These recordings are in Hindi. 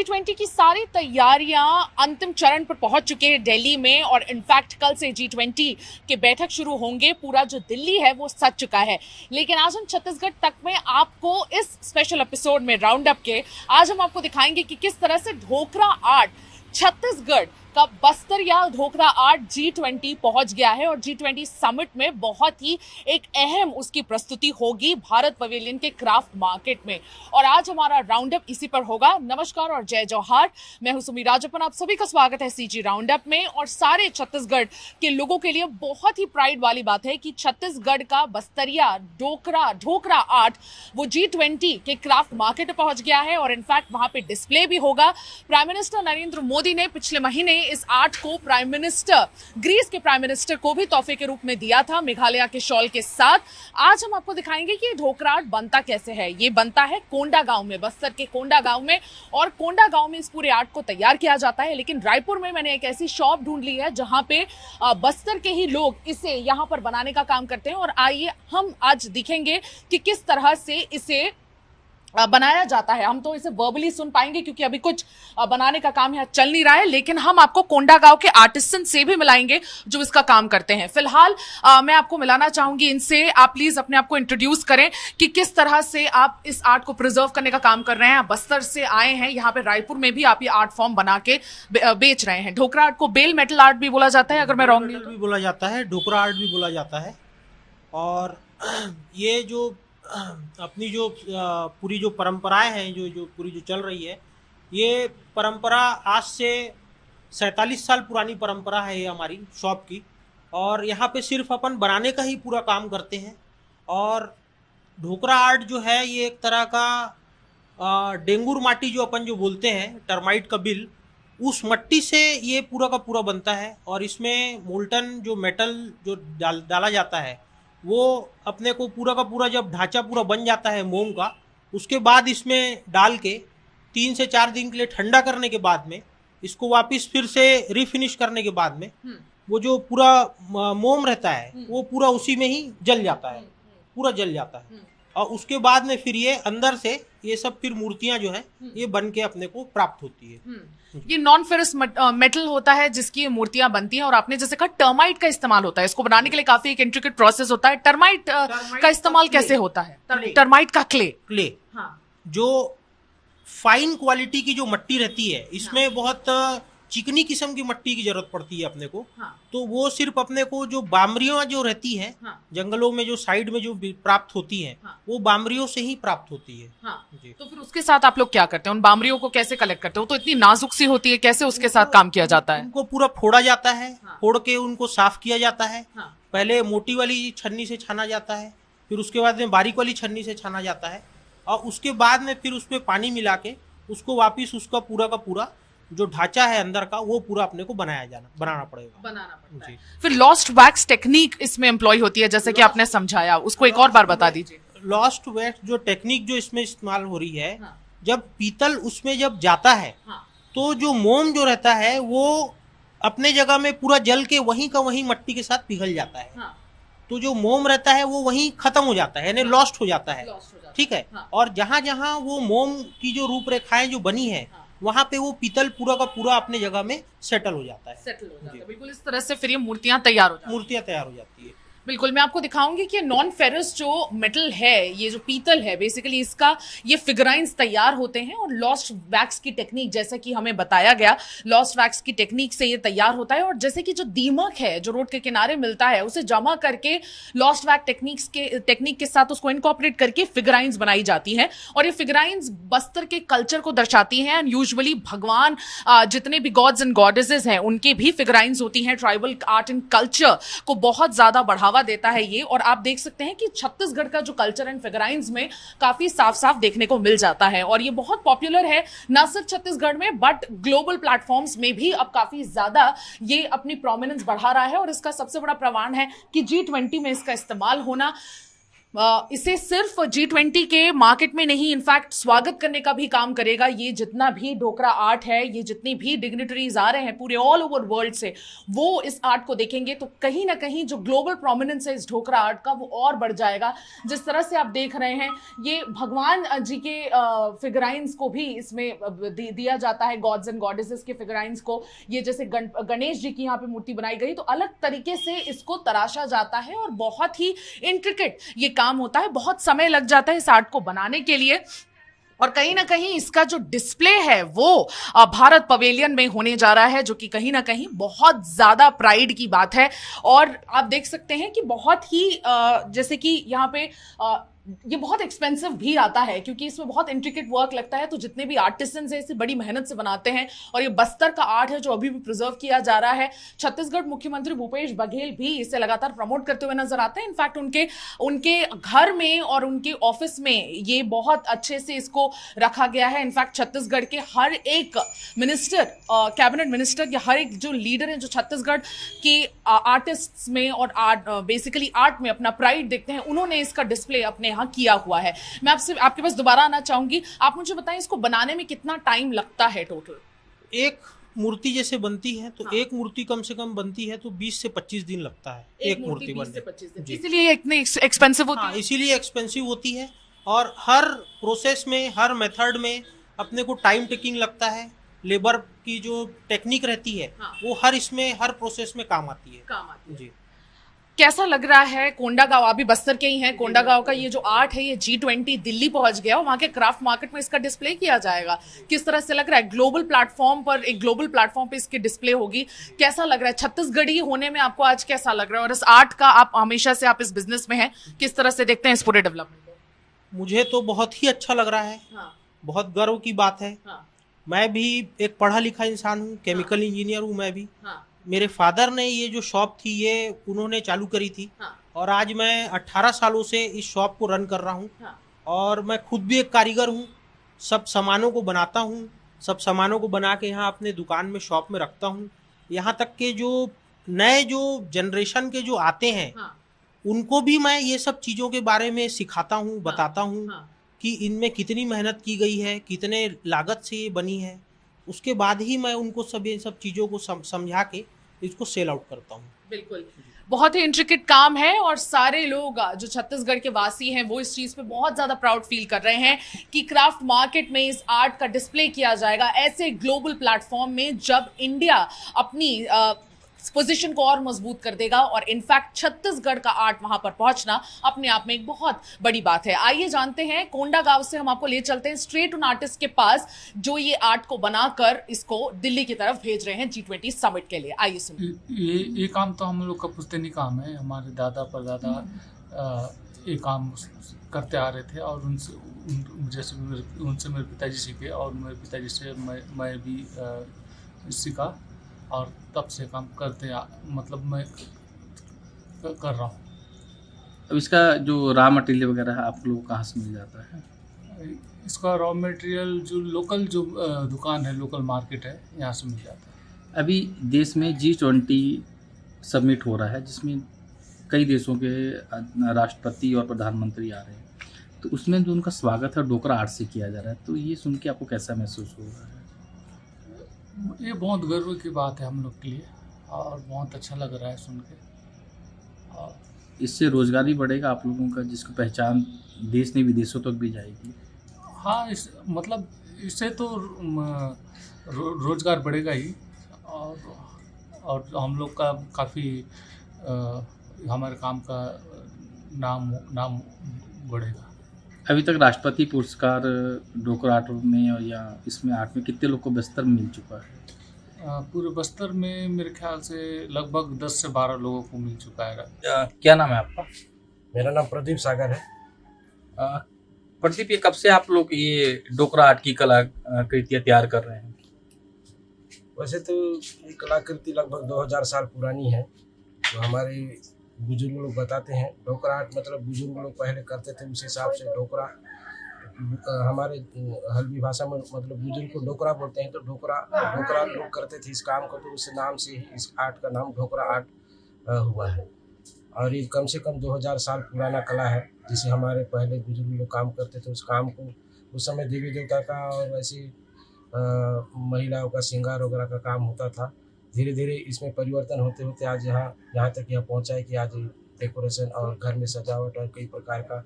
G20 की सारी तैयारियां अंतिम चरण पर पहुंच चुके हैं दिल्ली में और इनफैक्ट कल से G20 के बैठक शुरू होंगे। पूरा जो दिल्ली है वो सज चुका है, लेकिन आज हम छत्तीसगढ़ तक में आपको इस स्पेशल एपिसोड में राउंड अप के आज हम आपको दिखाएंगे कि किस तरह से ढोकरा आर्ट छत्तीसगढ़ का बस्तर या ढोकरा आर्ट G20 पहुंच गया है और G20 समिट में बहुत ही एक अहम उसकी प्रस्तुति होगी भारत पवेलियन के क्राफ्ट मार्केट में। और आज हमारा राउंड अप इसी पर होगा। नमस्कार और जय जौहार, मैं हूं सुमी राजप्पन, आप सभी का स्वागत है सीजी राउंड अप में। और सारे छत्तीसगढ़ के लोगों के लिए बहुत ही प्राइड वाली बात है कि छत्तीसगढ़ का बस्तरिया ढोकरा आर्ट वो G20 के क्राफ्ट मार्केट में पहुंच गया है और इनफैक्ट वहां पे डिस्प्ले भी होगा। प्राइम मिनिस्टर नरेंद्र मोदी ने पिछले महीने इस आर्ट को ग्रीस के प्राइम मिनिस्टर को भी तोहफे के रूप में दिया था, मेघालय के शॉल के साथ। आज हम आपको दिखाएंगे कि ढोकरा आर्ट बनता कैसे है। ये बनता है कोंडा गांव में, बस्तर के कोंडा गांव में, और कोंडा गांव में इस पूरे आर्ट को तैयार किया जाता है। लेकिन रायपुर में मैंने एक ऐसी शॉप ढूंढ ली है जहां पे बस्तर के ही लोग इसे यहां पर बनाने का काम करते हैं। और आइए हम आज दिखेंगे कि किस तरह से इसे बनाया जाता है। हम तो इसे वर्बली सुन पाएंगे क्योंकि अभी कुछ बनाने का काम यहाँ चल नहीं रहा है, लेकिन हम आपको कोंडा गांव के आर्टिसन से भी मिलाएंगे जो इसका काम करते हैं। फिलहाल मैं आपको मिलाना चाहूंगी इनसे। आप प्लीज अपने आप को इंट्रोड्यूस करें कि किस तरह से आप इस आर्ट को प्रिजर्व करने का काम कर रहे हैं। आप बस्तर से आए हैं, यहाँ पे रायपुर में भी आप ये आर्ट फॉर्म बना के बेच रहे हैं। ढोकरा आर्ट को बेल मेटल आर्ट भी बोला जाता है, अगर मैं रॉन्ग नहीं भी बोला जाता है, ढोकरा आर्ट भी बोला जाता है। और ये जो अपनी जो पूरी जो परंपराएं हैं जो पूरी जो चल रही है, ये परंपरा आज से 47 साल पुरानी परंपरा है ये हमारी शॉप की। और यहाँ पे सिर्फ अपन बनाने का ही पूरा काम करते हैं। और ढोकरा आर्ट जो है ये एक तरह का डेंगूर माटी जो अपन जो बोलते हैं, टर्माइट का बिल, उस मट्टी से ये पूरा का पूरा बनता है। और इसमें मोल्टन जो मेटल जो डाला जाता है वो अपने को पूरा का पूरा जब ढांचा पूरा बन जाता है मोम का, उसके बाद इसमें डाल के 3 से 4 दिन के लिए ठंडा करने के बाद में इसको वापस फिर से रिफिनिश करने के बाद में वो जो पूरा मोम रहता है वो पूरा उसी में ही जल जाता है, पूरा जल जाता है। और उसके बाद में फिर ये अंदर से ये सब फिर मूर्तियां जो है ये बन के अपने को प्राप्त होती है। ये नॉन फेरस मेटल होता है जिसकी मूर्तियां बनती हैं। और आपने जैसे कहा टर्माइट का इस्तेमाल होता है, इसको बनाने के लिए काफी एक इंट्रिकेट प्रोसेस होता है। टर्माइट का इस्तेमाल कैसे होता है? टर्माइट का क्ले, जो फाइन क्वालिटी की जो मट्टी रहती है, इसमें बहुत चिकनी किस्म की मट्टी की जरूरत पड़ती है अपने को। तो वो सिर्फ अपने को जो बामरियां जो रहती है जंगलों में जो साइड में जो प्राप्त होती है वो बामरियों से ही प्राप्त होती है। जी। तो फिर उसके साथ आप लोग क्या करते हैं? उन बामरियों को कैसे कलेक्ट करते हो? तो इतनी नाजुक सी होती है, कैसे उसके साथ काम किया जाता है? उनको पूरा फोड़ा जाता है, फोड़ के उनको साफ किया जाता है। पहले मोटी वाली छन्नी से छाना जाता है, फिर उसके बाद में बारीक वाली छन्नी से छाना जाता है। और उसके बाद में फिर उसमें पानी मिला के उसको वापिस उसका पूरा का पूरा जो ढांचा है अंदर का वो पूरा अपने को बनाना पड़ता है। फिर लॉस्ट वैक्स टेक्निक इसमें एम्प्लॉय होती है, जैसे कि आपने समझाया, उसको एक और बार बता दीजिए। लॉस्ट वैक्स जो टेक्निक जो इसमें इस्तेमाल हो रही है, जब पीतल उसमें जब जाता है तो जो मोम जो रहता है वो अपने जगह में पूरा जल के वहीं का वहीं मट्टी के साथ पिघल जाता है। तो जो मोम रहता है वो वहीं खत्म हो जाता है, यानी लॉस्ट हो जाता है। ठीक है। और जहां जहां वो मोम की जो रूपरेखाएं जो बनी है वहां पे वो पीतल पूरा का पूरा अपने जगह में सेटल हो जाता है। बिल्कुल इस तरह से फिर ये मूर्तियां तैयार हो जाती है। बिल्कुल, मैं आपको दिखाऊंगी कि नॉन फेरस जो मेटल है, ये जो पीतल है, बेसिकली इसका ये फिगराइंस तैयार होते हैं। और लॉस्ट वैक्स की टेक्निक, जैसा कि हमें बताया गया, लॉस्ट वैक्स की टेक्निक से ये तैयार होता है। और जैसे कि जो दीमक है जो रोड के किनारे मिलता है, उसे जमा करके लॉस्ट वैक्स टेक्निक के साथ उसको इनकॉर्पोरेट करके फिगराइंस बनाई जाती है। और ये फिगराइंस बस्तर के कल्चर को दर्शाती हैं। एंड यूजुअली भगवान जितने भी गॉड्स एंड गॉडेसेस हैं उनके भी फिगराइंस होती हैं। ट्राइबल आर्ट एंड कल्चर को बहुत ज्यादा बढ़ावा देता है ये। और आप देख सकते हैं कि छत्तीसगढ़ का जो कल्चर एंड फिगराइंस में काफी साफ साफ देखने को मिल जाता है। और ये बहुत पॉपुलर है न सिर्फ छत्तीसगढ़ में बट ग्लोबल प्लेटफॉर्म्स में भी अब काफी ज्यादा ये अपनी प्रोमिनेंस बढ़ा रहा है। और इसका सबसे बड़ा प्रमाण है कि G20 में इसका इस्तेमाल होना। इसे सिर्फ G20 के मार्केट में नहीं, इनफैक्ट स्वागत करने का भी काम करेगा। ये जितना भी ढोकरा आर्ट है, ये जितनी भी डिग्निटरीज आ रहे हैं पूरे ऑल ओवर वर्ल्ड से, वो इस आर्ट को देखेंगे तो कहीं ना कहीं जो ग्लोबल प्रोमिनेंस है इस ढोकरा आर्ट का वो और बढ़ जाएगा। जिस तरह से आप देख रहे हैं, ये भगवान जी के फिगराइंस को भी इसमें दिया जाता है, गॉड्स एंड गॉडेसेस के फिगराइंस को। ये जैसे गणेश जी की यहाँ पे मूर्ति बनाई गई, तो अलग तरीके से इसको तराशा जाता है और बहुत ही इंट्रिकेट ये काम होता है। बहुत समय लग जाता है इस आर्ट को बनाने के लिए, और कहीं ना कहीं इसका जो डिस्प्ले है वो भारत पवेलियन में होने जा रहा है, जो कि कहीं ना कहीं बहुत ज्यादा प्राइड की बात है। और आप देख सकते हैं कि बहुत ही जैसे कि यहाँ पे ये बहुत एक्सपेंसिव भी आता है, क्योंकि इसमें बहुत इंट्रिकेट वर्क लगता है। तो जितने भी आर्टिसंस हैं इसे बड़ी मेहनत से बनाते हैं, और ये बस्तर का आर्ट है जो अभी भी प्रिजर्व किया जा रहा है। छत्तीसगढ़ मुख्यमंत्री भूपेश बघेल भी इसे लगातार प्रमोट करते हुए नजर आते हैं। इनफैक्ट उनके घर में और उनके ऑफिस में ये बहुत अच्छे से इसको रखा गया है। इनफैक्ट छत्तीसगढ़ के हर एक मिनिस्टर, कैबिनेट मिनिस्टर या हर एक जो लीडर है जो छत्तीसगढ़ के आर्टिस्ट में और बेसिकली आर्ट में अपना प्राइड देखते हैं, उन्होंने इसका डिस्प्ले अपने यहाँ किया हुआ है। मैं आपके पास दोबारा आना चाहूंगी, आप मुझे बताएं इसको बनाने में कितना टाइम लगता है टोटल? एक मूर्ति जैसे बनती है तो हाँ। एक मूर्ति कम से कम बनती है तो 20 से 25 दिन लगता है एक मूर्ति बनने में। इसीलिए इतनी एक्सपेंसिव होती है। इसीलिए एक्सपेंसिव होती है, और हर प्रोसेस में, हर मेथड में अपने को टाइम टेकिंग लगता है। लेबर की जो टेक्निक रहती है वो हर प्रोसेस में काम आती है। जी, कैसा लग रहा है कोंडागांव? अभी बस्तर के ही हैं, कोंडागांव का ये जो आर्ट है ये G20 दिल्ली पहुंच गया और वहां के क्राफ्ट मार्केट में इसका डिस्प्ले किया जाएगा। किस तरह से लग रहा है? एक ग्लोबल प्लेटफॉर्म पे इसकी डिस्प्ले होगी। कैसा लग रहा है छत्तीसगढ़ी होने में आपको आज? कैसा लग रहा है? और इस आर्ट का, आप हमेशा से आप इस बिजनेस में हैं, किस तरह से देखते हैं इस पूरे डेवलपमेंट को? मुझे तो बहुत ही अच्छा लग रहा है। हाँ। बहुत गर्व की बात है। हाँ। मैं भी एक पढ़ा लिखा इंसान हूँ, केमिकल इंजीनियर हूँ मैं भी। हाँ। मेरे फादर ने ये जो शॉप थी ये उन्होंने चालू करी थी। हाँ। और आज मैं 18 सालों से इस शॉप को रन कर रहा हूँ। हाँ। और मैं खुद भी एक कारीगर हूँ, सब सामानों को बनाता हूँ, सब सामानों को बना के यहाँ अपने दुकान में, शॉप में रखता हूँ। यहाँ तक के जो नए जो जनरेशन के जो आते हैं, हाँ। उनको भी मैं ये सब चीज़ों के बारे में सिखाता हूँ, बताता हूँ। हाँ। कि इनमें कितनी मेहनत की गई है, कितने लागत से ये बनी है। उसके बाद ही मैं उनको ये सब चीज़ों को समझा के इसको सेल आउट करता हूँ। बिल्कुल, बहुत ही इंट्रिकेट काम है, और सारे लोग जो छत्तीसगढ़ के वासी हैं वो इस चीज पे बहुत ज्यादा प्राउड फील कर रहे हैं कि क्राफ्ट मार्केट में इस आर्ट का डिस्प्ले किया जाएगा ऐसे ग्लोबल प्लेटफॉर्म में, जब इंडिया अपनी पोजीशन को और मजबूत कर देगा। और इनफैक्ट छत्तीसगढ़ का आर्ट वहां पर पहुंचना अपने आप में एक बहुत बड़ी बात है। आइए जानते हैं, कोंडागांव से हम आपको ले चलते हैं स्ट्रेट उन आर्टिस्ट के पास जो ये आर्ट को बनाकर इसको दिल्ली की तरफ भेज रहे हैं G20 समिट के लिए। आइए सुनिए। ये काम तो हम लोग का पुश्तैनी काम है। हमारे दादा परदादा ये काम करते आ रहे थे, और उनसे मेरे पिताजी सीखे, और मेरे पिताजी से मैं भी सीखा, और तब से काम मतलब मैं कर रहा हूँ। अब इसका जो रॉ मटेरियल वगैरह है आप लोगों को कहाँ से मिल जाता है? इसका रॉ मटेरियल जो लोकल दुकान है, लोकल मार्केट है, यहाँ से मिल जाता है। अभी देश में G20 समिट हो रहा है जिसमें कई देशों के राष्ट्रपति और प्रधानमंत्री आ रहे हैं, तो उसमें जो उनका स्वागत है ढोकरा आर्ट से किया जा रहा है, तो ये सुन के आपको कैसा महसूस हो रहा है? ये बहुत गर्व की बात है हम लोग के लिए, और बहुत अच्छा लग रहा है सुन के। और इससे रोजगार भी बढ़ेगा आप लोगों का, जिसकी पहचान देश ने विदेशों तक भी जाएगी। हाँ, मतलब इससे तो रोजगार बढ़ेगा ही, और हम लोग का काफ़ी हमारे काम का नाम बढ़ेगा। अभी तक राष्ट्रपति पुरस्कार ढोकरा आर्ट में या इसमें आर्ट में कितने लोग को बस्तर में मिल चुका है? पूरे बस्तर में मेरे ख्याल से लगभग 10 से 12 लोगों को मिल चुका है। क्या नाम है आपका? मेरा नाम प्रदीप सागर है। प्रदीप, ये कब से आप लोग ये ढोकरा आर्ट की कलाकृतियाँ तैयार कर रहे हैं? वैसे तो ये कलाकृति लगभग 2000 साल पुरानी है। तो हमारे बुजुर्ग लोग बताते हैं, ढोकरा आर्ट मतलब बुजुर्ग लोग पहले करते थे, उस हिसाब से ढोकरा, हमारे हल्बी भाषा में मतलब बुजुर्ग को ढोकरा बोलते हैं, तो ढोकरा लोग करते थे इस काम को, तो उस नाम से इस आर्ट का नाम ढोकरा आर्ट हुआ है। और ये कम से कम 2000 साल पुराना कला है, जिसे हमारे पहले बुजुर्ग लोग काम करते थे। उस काम को उस समय देवी देवता का और ऐसी महिलाओं का श्रृंगार वगैरह का काम होता था। धीरे धीरे इसमें परिवर्तन होते होते आज यहाँ तक यह पहुँचा है कि आज डेकोरेशन और घर में सजावट और कई प्रकार का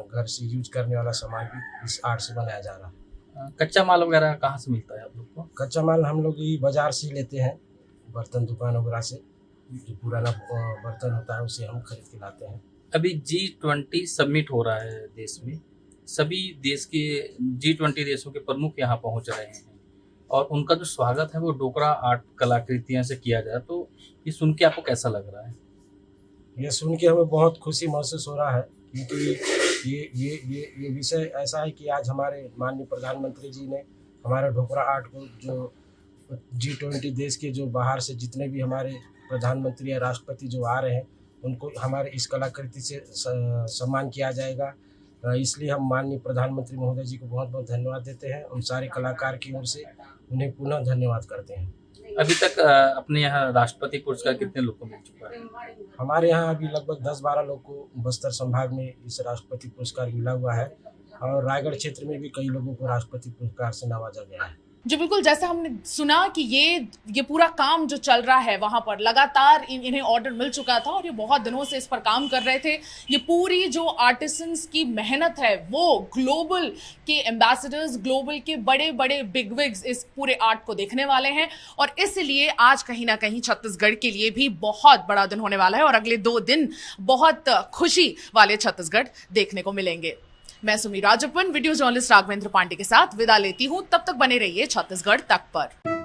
घर से यूज करने वाला सामान भी इस आर्ट से बनाया जा रहा है। कच्चा माल वगैरह कहाँ से मिलता है आप लोग को? कच्चा माल हम लोग ये बाजार से लेते हैं, बर्तन दुकान वगैरह से। जो पुराना बर्तन होता है उसे हम खरीद के लाते हैं। अभी G20 समिट हो रहा है देश में, सभी देश के G20 देशों के प्रमुख यहाँ पहुँच रहे हैं और उनका जो स्वागत है वो डोकरा आर्ट कलाकृतियाँ से किया जाए, तो ये सुन के आपको कैसा लग रहा है? ये सुन के हमें बहुत खुशी महसूस हो रहा है, क्योंकि ये विषय ऐसा है कि आज हमारे माननीय प्रधानमंत्री जी ने हमारे डोकरा आर्ट को, जो G20 देश के जो बाहर से जितने भी हमारे प्रधानमंत्री या राष्ट्रपति जो आ रहे हैं उनको हमारे इस कलाकृति से सम्मान किया जाएगा। इसलिए हम माननीय प्रधानमंत्री महोदय जी को बहुत बहुत धन्यवाद देते हैं। उन सारे कलाकार की ओर से उन्हें पुनः धन्यवाद करते हैं। अभी तक अपने यहाँ राष्ट्रपति पुरस्कार कितने लोग को मिल चुका है? हमारे यहाँ अभी लगभग 10-12 लोग को बस्तर संभाग में इस राष्ट्रपति पुरस्कार मिला हुआ है और रायगढ़ क्षेत्र में भी कई लोगों को राष्ट्रपति पुरस्कार से नवाजा गया है। जो बिल्कुल जैसे हमने सुना कि ये पूरा काम जो चल रहा है वहां पर लगातार इन्हें ऑर्डर मिल चुका था और ये बहुत दिनों से इस पर काम कर रहे थे। ये पूरी जो आर्टिसंस की मेहनत है वो ग्लोबल के एम्बेसडर्स, ग्लोबल के बड़े बड़े बिगविग्स इस पूरे आर्ट को देखने वाले हैं और इसलिए आज कहीं ना कहीं छत्तीसगढ़ के लिए भी बहुत बड़ा दिन होने वाला है और अगले 2 दिन बहुत खुशी वाले छत्तीसगढ़ देखने को मिलेंगे। मैं सुमी राजप्पन वीडियो जर्नलिस्ट राघवेंद्र पांडे के साथ विदा लेती हूं। तब तक बने रहिए छत्तीसगढ़ तक पर।